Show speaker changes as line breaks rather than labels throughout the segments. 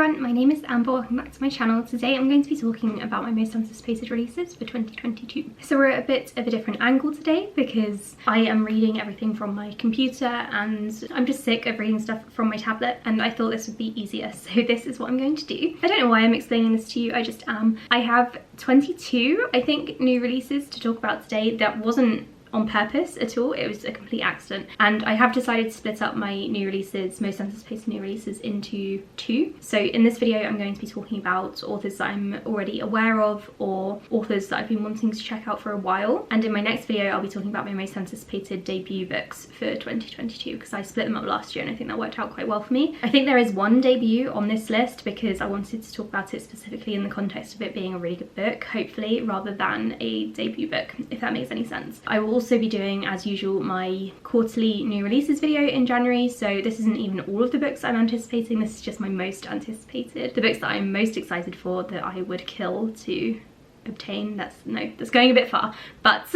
everyone, my name is Amber, welcome back to my channel. Today I'm going to be talking about my most anticipated releases for 2022. So we're at a bit of a different angle today because I am reading everything from my computer and I'm just sick of reading stuff from my tablet, and I thought this would be easier, so this is what I'm going to do. I don't know why I'm explaining this to you, I just am. I have 22, I think, new releases to talk about today. That wasn't on purpose at all, it was a complete accident, and I have decided to split up my new releases, most anticipated new releases, into two. So in this video I'm going to be talking about authors that I'm already aware of or authors that I've been wanting to check out for a while, and in my next video I'll be talking about my most anticipated debut books for 2022 because I split them up last year and I think that worked out quite well for me. I think there is one debut on this list because I wanted to talk about it specifically in the context of it being a really good book, hopefully, rather than a debut book, if that makes any sense. I will also be doing, as usual, my quarterly new releases video in January, so this isn't even all of the books I'm anticipating, this is just my most anticipated, the books that I'm most excited for, that I would kill to obtain. That's going a bit far, but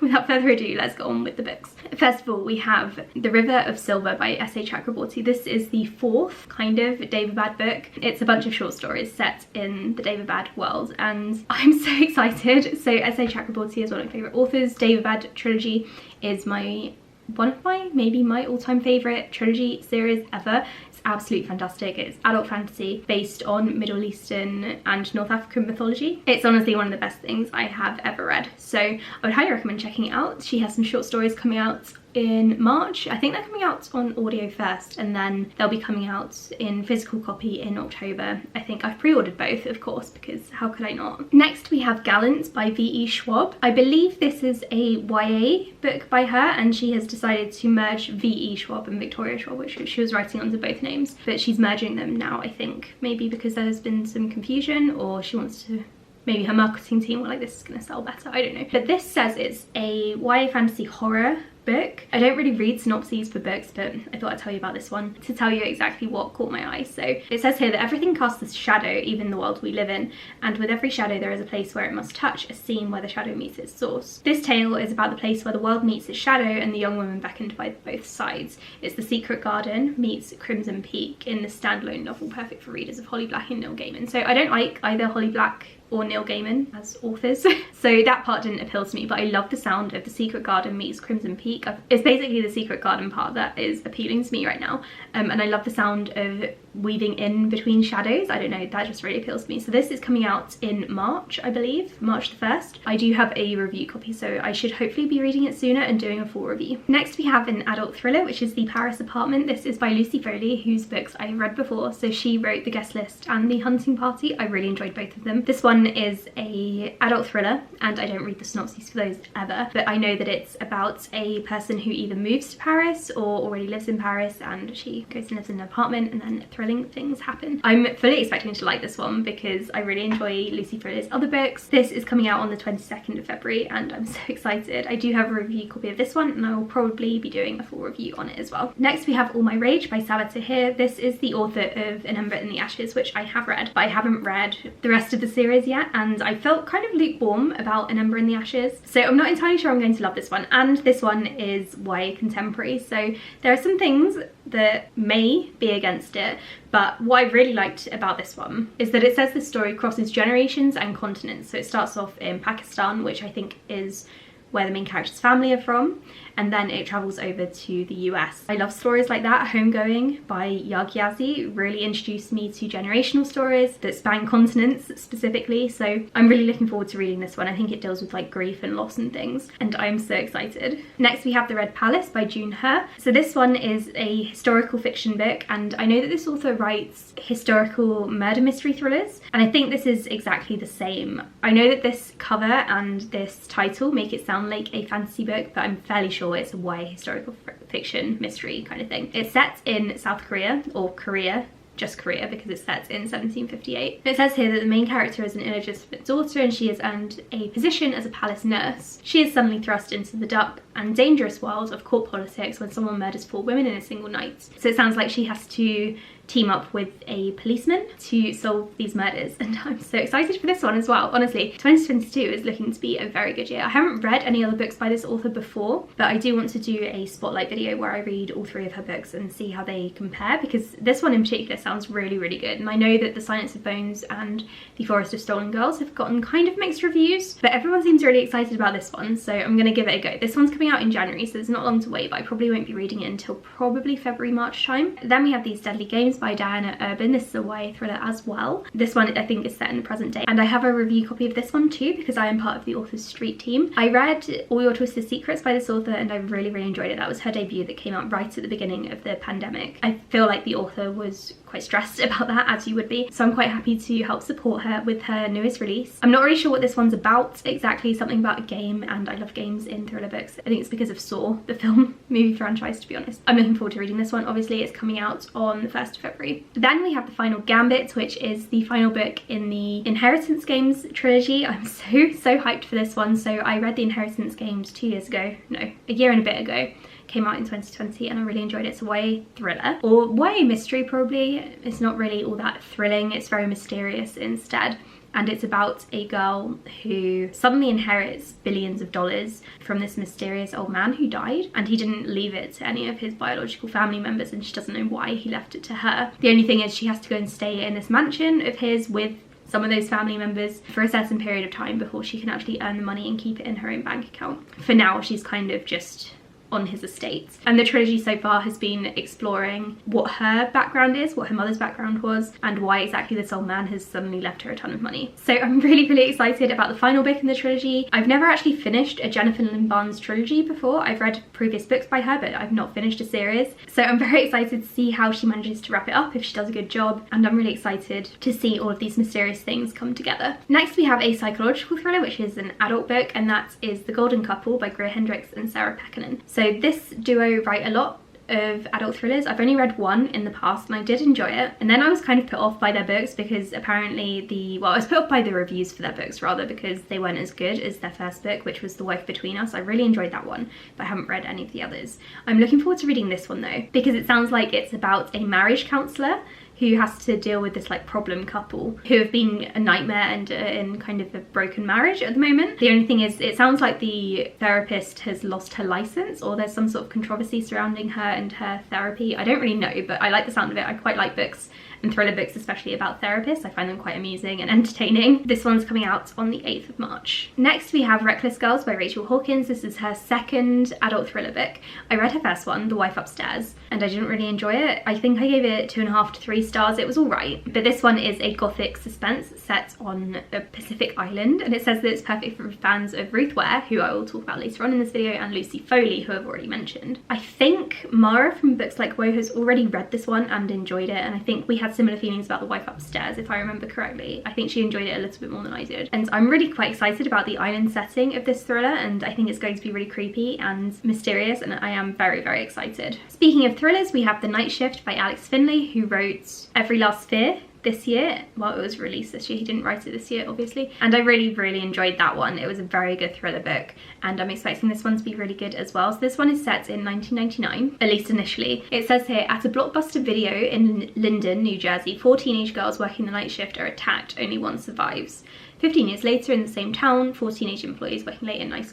without further ado, let's go on with the books. First of all, we have The River of Silver by S.A. Chakraborty. This is the fourth kind of Daevabad book. It's a bunch of short stories set in the Daevabad world and I'm so excited. So S.A. Chakraborty is one of my favourite authors. Daevabad trilogy is one of my, maybe my all-time favourite trilogy series ever. Absolutely fantastic. It's adult fantasy based on Middle Eastern and North African mythology. It's honestly one of the best things I have ever read, so I would highly recommend checking it out. She has some short stories coming out in March. I think they're coming out on audio first and then they'll be coming out in physical copy in October. I think I've pre-ordered both, of course, because how could I not? Next we have Gallant by V.E. Schwab. I believe this is a YA book by her and she has decided to merge V.E. Schwab and Victoria Schwab, which she was writing under both names, but she's merging them now, I think, maybe because there's been some confusion or she wants to, maybe her marketing team were like, this is going to sell better, I don't know. But this says it's a YA fantasy horror book. I don't really read synopses for books, but I thought I'd tell you about this one to tell you exactly what caught my eye. So it says here that everything casts a shadow, even the world we live in, and with every shadow there is a place where it must touch, a scene where the shadow meets its source. This tale is about the place where the world meets its shadow and the young woman beckoned by both sides. It's The Secret Garden meets Crimson Peak in the standalone novel, perfect for readers of Holly Black and Neil Gaiman. So I don't like either Holly Black or Neil Gaiman as authors, so that part didn't appeal to me, but I love the sound of The Secret Garden meets Crimson Peak. It's basically the Secret Garden part that is appealing to me right now, and I love the sound of weaving in between shadows. I don't know, that just really appeals to me. So this is coming out in March, I believe, March the 1st. I do have a review copy, so I should hopefully be reading it sooner and doing a full review. Next we have an adult thriller, which is The Paris Apartment. This is by Lucy Foley, whose books I've read before. So she wrote The Guest List and The Hunting Party. I really enjoyed both of them. This one is a adult thriller, and I don't read the synopses for those ever, but I know that it's about a person who either moves to Paris or already lives in Paris, and she goes and lives in an apartment and then thrilling things happen. I'm fully expecting to like this one because I really enjoy Lucy Foley's other books. This is coming out on the 22nd of February and I'm so excited. I do have a review copy of this one and I will probably be doing a full review on it as well. Next we have All My Rage by SABAA TAHIR. This is the author of An Ember in the Ashes, which I have read, but I haven't read the rest of the series yet, and I felt kind of lukewarm about An Ember in the Ashes, so I'm not entirely sure I'm going to love this one. And this one is YA contemporary, so there are some things that may be against it, but what I really liked about this one is that it says the story crosses generations and continents. So it starts off in Pakistan, which I think is where the main character's family are from, and then it travels over to the US. I love stories like that. Homegoing by Yazi really introduced me to generational stories that span continents specifically, so I'm really looking forward to reading this one. I think it deals with like grief and loss and things, and I'm so excited. Next we have The Red Palace by June He. So this one is a historical fiction book, and I know that this author writes historical murder mystery thrillers, and I think this is exactly the same. I know that this cover and this title make it sound like a fantasy book, but I'm fairly sure it's a YA historical fiction mystery kind of thing. It's set in South Korea, or Korea, just Korea because it's set in 1758. It says here that the main character is an illegitimate daughter and she has earned a position as a palace nurse. She is suddenly thrust into the dark and dangerous world of court politics when someone murders 4 women in a single night. So it sounds like she has to team up with a policeman to solve these murders, and I'm so excited for this one as well. Honestly, 2022 is looking to be a very good year. I haven't read any other books by this author before, but I do want to do a spotlight video where I read all 3 of her books and see how they compare, because this one in particular sounds really, really good. And I know that The Silence of Bones and The Forest of Stolen Girls have gotten kind of mixed reviews, but everyone seems really excited about this one, so I'm gonna give it a go. This one's coming out in January, so there's not long to wait, but I probably won't be reading it until probably February, March time. Then we have These Deadly Games by Diana Urban. This is a YA thriller as well. This one I think is set in the present day, and I have a review copy of this one too because I am part of the author's street team. I read All Your Twisted Secrets by this author and I really, really enjoyed it. That was her debut that came out right at the beginning of the pandemic. I feel like the author was quite stressed about that, as you would be, so I'm quite happy to help support her with her newest release. I'm not really sure what this one's about exactly, something about a game, and I love games in thriller books. I think it's because of Saw, the film movie franchise, to be honest. I'm looking forward to reading this one. Obviously it's coming out on the 1st of February. Then we have The Final Gambit, which is the final book in the Inheritance Games trilogy. I'm so hyped for this one. So I read the Inheritance Games 2 years ago, no, a year and a bit ago. Came out in 2020 and I really enjoyed it. It's a YA thriller, or YA mystery probably. It's not really all that thrilling, it's very mysterious instead. And it's about a girl who suddenly inherits billions of dollars from this mysterious old man who died, and he didn't leave it to any of his biological family members, and she doesn't know why he left it to her. The only thing is she has to go and stay in this mansion of his with some of those family members for a certain period of time before she can actually earn the money and keep it in her own bank account. For now, she's kind of just on his estate. And the trilogy so far has been exploring what her background is, what her mother's background was, and why exactly this old man has suddenly left her a ton of money. So I'm really, really excited about the final book in the trilogy. I've never actually finished a Jennifer Lynn Barnes trilogy before. I've read previous books by her, but I've not finished a series. So I'm very excited to see how she manages to wrap it up, if she does a good job, and I'm really excited to see all of these mysterious things come together. Next we have a psychological thriller, which is an adult book, and that is The Golden Couple by Greer Hendricks and Sarah Pekkanen. So this duo write a lot of adult thrillers. I've only read one in the past and I did enjoy it, and then I was kind of put off by their books because apparently I was put off by the reviews for their books rather, because they weren't as good as their first book, which was The Wife Between Us. I really enjoyed that one, but I haven't read any of the others. I'm looking forward to reading this one though, because it sounds like it's about a marriage counsellor who has to deal with this like problem couple who have been a nightmare and in kind of a broken marriage at the moment. The only thing is, it sounds like the therapist has lost her license, or there's some sort of controversy surrounding her and her therapy. I don't really know, but I like the sound of it. I quite like books and thriller books, especially about therapists. I find them quite amusing and entertaining. This one's coming out on the 8th of March. Next we have Reckless Girls by Rachel Hawkins. This is her second adult thriller book. I read her first one, The Wife Upstairs, and I didn't really enjoy it. I think I gave it 2.5 to 3 stars. It was all right, but this one is a gothic suspense set on a Pacific island, and it says that it's perfect for fans of Ruth Ware, who I will talk about later on in this video, and Lucy Foley, who I've already mentioned. I think Mara from Books Like Woe has already read this one and enjoyed it, and I think we had similar feelings about The Wife Upstairs, if I remember correctly. I think she enjoyed it a little bit more than I did, and I'm really quite excited about the island setting of this thriller, and I think it's going to be really creepy and mysterious, and I am very, very excited. Speaking of thrillers, we have The Night Shift by Alex Finlay, who wrote Every Last Fear this year. Well, it was released this year, he didn't write it this year obviously, and I really, really enjoyed that one. It was a very good thriller book, and I'm expecting this one to be really good as well. So this one is set in 1999, at least initially. It says here, at a Blockbuster Video in Linden, New Jersey, 4 teenage girls working the night shift are attacked, only one survives. 15 years later in the same town, 4 teenage employees working late in an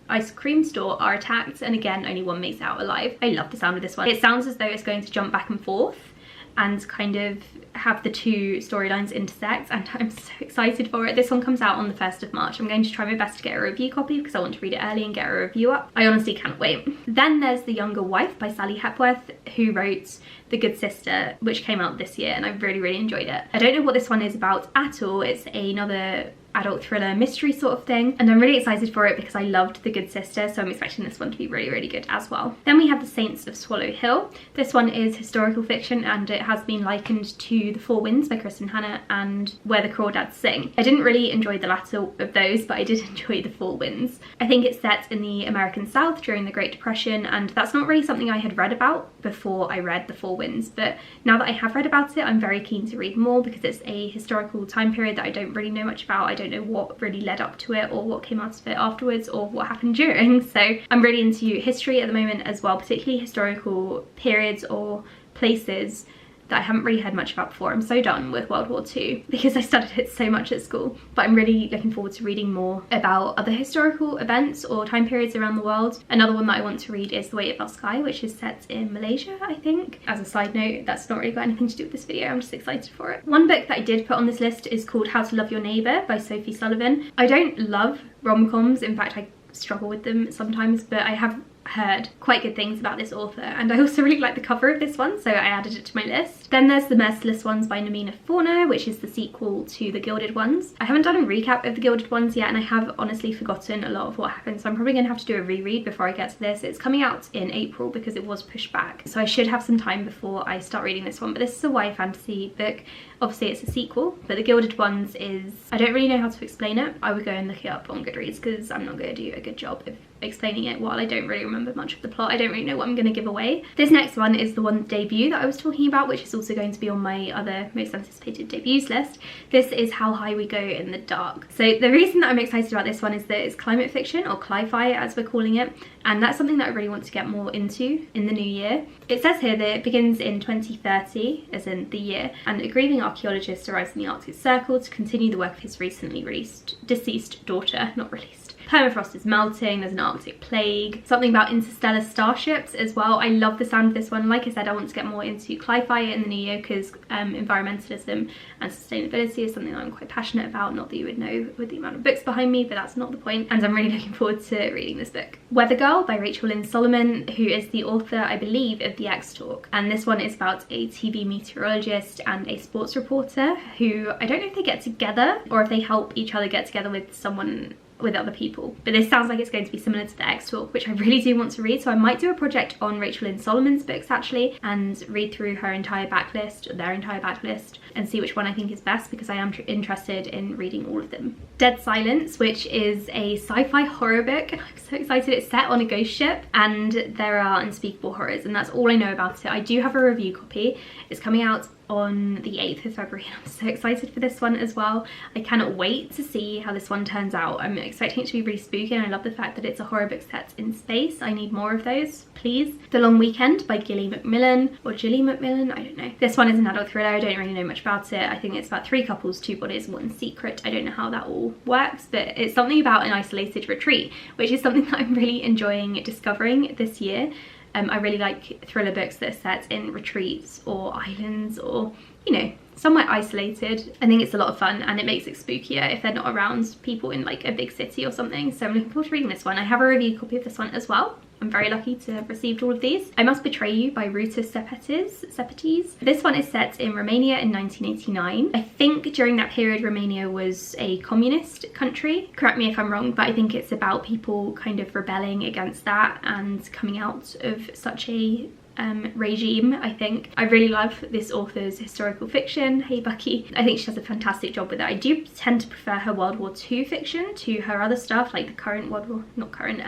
ice cream store are attacked, and again only one makes it out alive. I love the sound of this one. It sounds as though it's going to jump back and forth and kind of have the two storylines intersect, and I'm so excited for it. This one comes out on the 1st of March. I'm going to try my best to get a review copy because I want to read it early and get a review up. I honestly can't wait. Then there's The Younger Wife by Sally Hepworth, who wrote The Good Sister, which came out this year, and I really, really enjoyed it. I don't know what this one is about at all. It's another adult thriller mystery sort of thing, and I'm really excited for it because I loved The Good Sister, so I'm expecting this one to be really, really good as well. Then we have The Saints of Swallow Hill. This one is historical fiction, and it has been likened to The Four Winds by Kristen Hanna and Where the Crawdads Sing. I didn't really enjoy the latter of those, but I did enjoy The Four Winds. I think it's set in the American South during the Great Depression, and that's not really something I had read about before I read The Four Winds, but now that I have read about it, I'm very keen to read more because it's a historical time period that I don't really know much about. I don't know what really led up to it or what came out of it afterwards or what happened during, so I'm really into history at the moment as well, particularly historical periods or places that I haven't really heard much about before. I'm so done with World War II because I studied it so much at school, but I'm really looking forward to reading more about other historical events or time periods around the world. Another one that I want to read is The Weight of Our Sky, which is set in Malaysia, I think. As a side note, that's not really got anything to do with this video, I'm just excited for it. One book that I did put on this list is called How to Love Your Neighbour by Sophie Sullivan. I don't love rom-coms, in fact I struggle with them sometimes, but I have heard quite good things about this author, and I also really like the cover of this one, so I added it to my list. Then there's The Merciless Ones by Namina Forna, which is the sequel to The Gilded Ones. I haven't done a recap of The Gilded Ones yet, and I have honestly forgotten a lot of what happened, so I'm probably going to have to do a reread before I get to this. It's coming out in April because it was pushed back, so I should have some time before I start reading this one. But this is a YA fantasy book. Obviously it's a sequel, but The Gilded Ones is, I don't really know how to explain it. I would go and look it up on Goodreads because I'm not going to do a good job of explaining it while I don't really remember much of the plot. I don't really know what I'm going to give away. This next one is the one debut that I was talking about, which is also going to be on my other most anticipated debuts list. This is How High We Go in the Dark. So the reason that I'm excited about this one is that it's climate fiction, or cli-fi as we're calling it, and that's something that I really want to get more into in the new year. It says here that it begins in 2030, as in the year, and a grieving archaeologist arrives in the Arctic Circle to continue the work of his recently deceased daughter, not released. Permafrost is melting, there's an Arctic plague, something about interstellar starships as well. I love the sound of this one. Like I said, I want to get more into cli-fi in the new year because environmentalism and sustainability is something that I'm quite passionate about. Not that you would know with the amount of books behind me, but that's not the point, and I'm really looking forward to reading this book. Weather Girl by Rachel Lynn Solomon, who is the author, I believe, of The X Talk, and this one is about a TV meteorologist and a sports reporter who, I don't know if they get together or if they help each other get together with someone, with other people, but this sounds like it's going to be similar to The X Talk, which I really do want to read. So I might do a project on Rachel Lynn Solomon's books actually, and read through her entire backlist, or their entire backlist, and see which one I think is best, because I am interested in reading all of them. Dead Silence, which is a sci-fi horror book, and I'm so excited. It's set on a ghost ship and there are unspeakable horrors, and that's all I know about it. I do have a review copy. It's coming out on the 8th of February, and I'm so excited for this one as well. I cannot wait to see how this one turns out. I'm expecting it to be really spooky, and I love the fact that it's a horror book set in space. I need more of those, please. The Long Weekend by Gilly McMillan, or Gilly McMillan, I don't know. This one is an adult thriller. I don't really know much about it. I think it's about 3 couples, 2 bodies, 1 secret. I don't know how that all works, but it's something about an isolated retreat, which is something that I'm really enjoying discovering this year. I really like thriller books that are set in retreats or islands, or, you know, somewhere isolated. I think it's a lot of fun, and it makes it spookier if they're not around people in like a big city or something. So I'm looking forward to reading this one. I have a review copy of this one as well. I'm very lucky to have received all of these. I Must Betray You by Ruta Sepetys. This one is set in Romania in 1989. I think during that period Romania was a communist country. Correct me if I'm wrong, but I think it's about people kind of rebelling against that and coming out of such a regime, I think. I really love this author's historical fiction. Hey Bucky. I think she does a fantastic job with it. I do tend to prefer her World War II fiction to her other stuff, like the current World War, not current,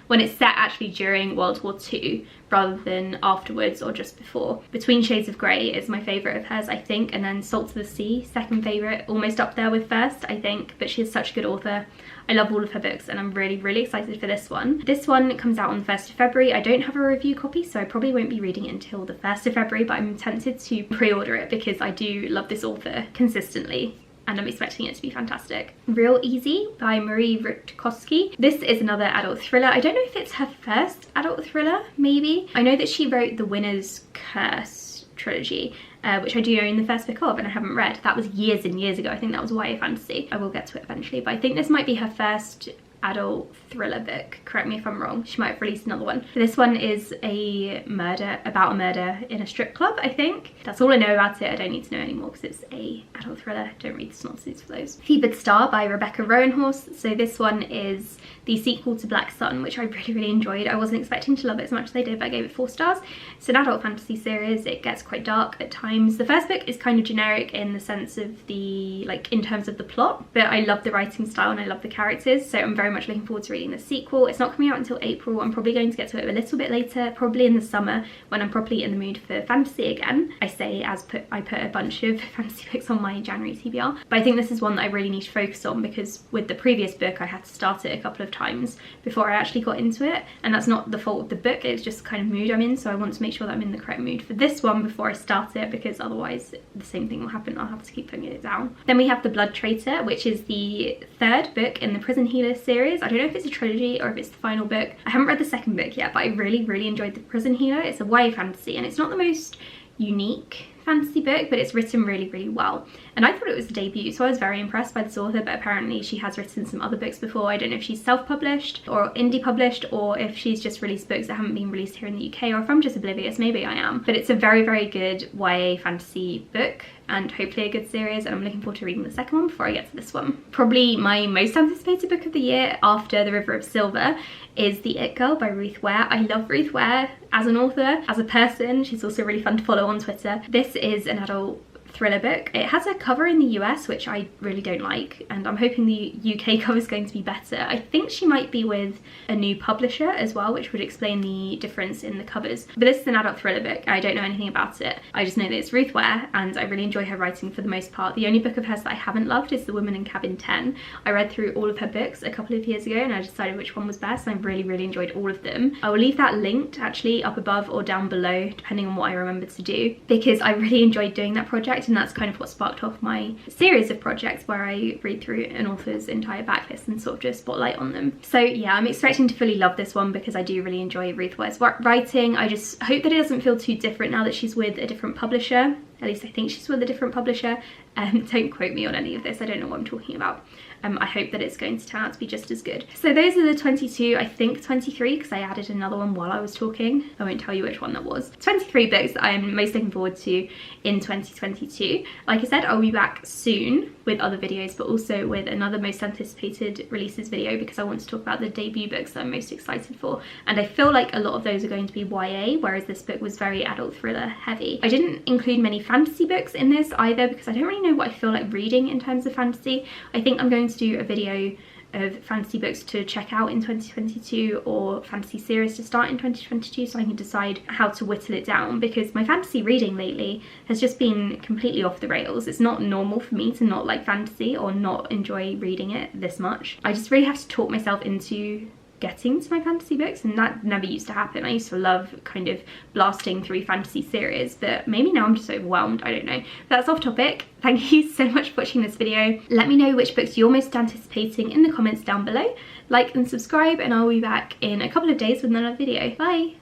when it's set actually during World War II rather than afterwards or just before. Between Shades of Grey is my favourite of hers, I think, and then Salt to the Sea, second favourite, almost up there with first, I think, but she is such a good author. I love all of her books, and I'm really excited for this one. This one comes out on the 1st of February. I don't have a review copy, so I probably won't be reading it until the 1st of February, but I'm tempted to pre-order it because I do love this author consistently, and I'm expecting it to be fantastic. Real Easy by Marie Rutkowski. This is another adult thriller. I don't know if it's her first adult thriller, maybe. I know that she wrote the Winner's Curse trilogy, which I do own the first book of and I haven't read. That was years and years ago. I think that was YA fantasy. I will get to it eventually, but I think this might be her first adult thriller book. Correct me if I'm wrong. She might have released another one. This one is a murder, about a murder in a strip club, I think. That's all I know about it. I don't need to know anymore because it's a adult thriller. Don't read the synopses for those. Fevered Star by Rebecca Roanhorse. So this one is the sequel to Black Sun, which I really enjoyed. I wasn't expecting to love it as much as I did, but I gave it 4 stars. It's an adult fantasy series. It gets quite dark at times. The first book is kind of generic in the sense of the, like, in terms of the plot, but I love the writing style and I love the characters, so I'm very very much looking forward to reading the sequel. It's not coming out until April. I'm probably going to get to it a little bit later, probably in the summer when I'm properly in the mood for fantasy again. I say as I put a bunch of fantasy books on my January TBR, but I think this is one that I really need to focus on because with the previous book I had to start it a couple of times before I actually got into it, and that's not the fault of the book, it's just the kind of mood I'm in, so I want to make sure that I'm in the correct mood for this one before I start it, because otherwise the same thing will happen. I'll have to keep putting it down. Then we have The Blood Traitor, which is the third book in the Prison Healer series. I don't know if it's a trilogy or if it's the final book. I haven't read the second book yet, but I really enjoyed The Prison Healer. It's a YA fantasy and it's not the most unique fantasy book, but it's written really well, and I thought it was a debut, so I was very impressed by this author. But apparently she has written some other books before. I don't know if she's self-published or indie published, or if she's just released books that haven't been released here in the UK, or if I'm just oblivious. Maybe I am, but it's a very good YA fantasy book and hopefully a good series, and I'm looking forward to reading the second one before I get to this one. Probably my most anticipated book of the year after The River of Silver is The It Girl by Ruth Ware. I love Ruth Ware as an author, as a person. She's also really fun to follow on Twitter. This is an adult thriller book. It has a cover in the US which I really don't like, and I'm hoping the UK cover is going to be better. I think she might be with a new publisher as well, which would explain the difference in the covers. But this is an adult thriller book. I don't know anything about it. I just know that it's Ruth Ware and I really enjoy her writing for the most part. The only book of hers that I haven't loved is The Woman in Cabin 10. I read through all of her books a couple of years ago and I decided which one was best, and I really enjoyed all of them. I will leave that linked actually up above or down below depending on what I remember to do, because I really enjoyed doing that project, and that's kind of what sparked off my series of projects where I read through an author's entire backlist and sort of just spotlight on them. So yeah, I'm expecting to fully love this one because I do really enjoy Ruth Ware's writing. I just hope that it doesn't feel too different now that she's with a different publisher. At least I think she's with a different publisher. Don't quote me on any of this, I don't know what I'm talking about. I hope that it's going to turn out to be just as good. So those are the 22, I think 23, because I added another one while I was talking. I won't tell you which one that was. 23 books that I'm most looking forward to in 2022. Like I said, I'll be back soon with other videos, but also with another most anticipated releases video, because I want to talk about the debut books that I'm most excited for. And I feel like a lot of those are going to be YA, whereas this book was very adult thriller heavy. I didn't include many fantasy books in this either, because I don't really know what I feel like reading in terms of fantasy. I think I'm going to do a video of fantasy books to check out in 2022 or fantasy series to start in 2022, so I can decide how to whittle it down, because my fantasy reading lately has just been completely off the rails. It's not normal for me to not like fantasy or not enjoy reading it this much. I just really have to talk myself into getting to my fantasy books, and that never used to happen. I used to love kind of blasting through fantasy series, but maybe now I'm just overwhelmed, I don't know. That's off topic. Thank you so much for watching this video. Let me know which books you're most anticipating in the comments down below. Like and subscribe, and I'll be back in a couple of days with another video. Bye!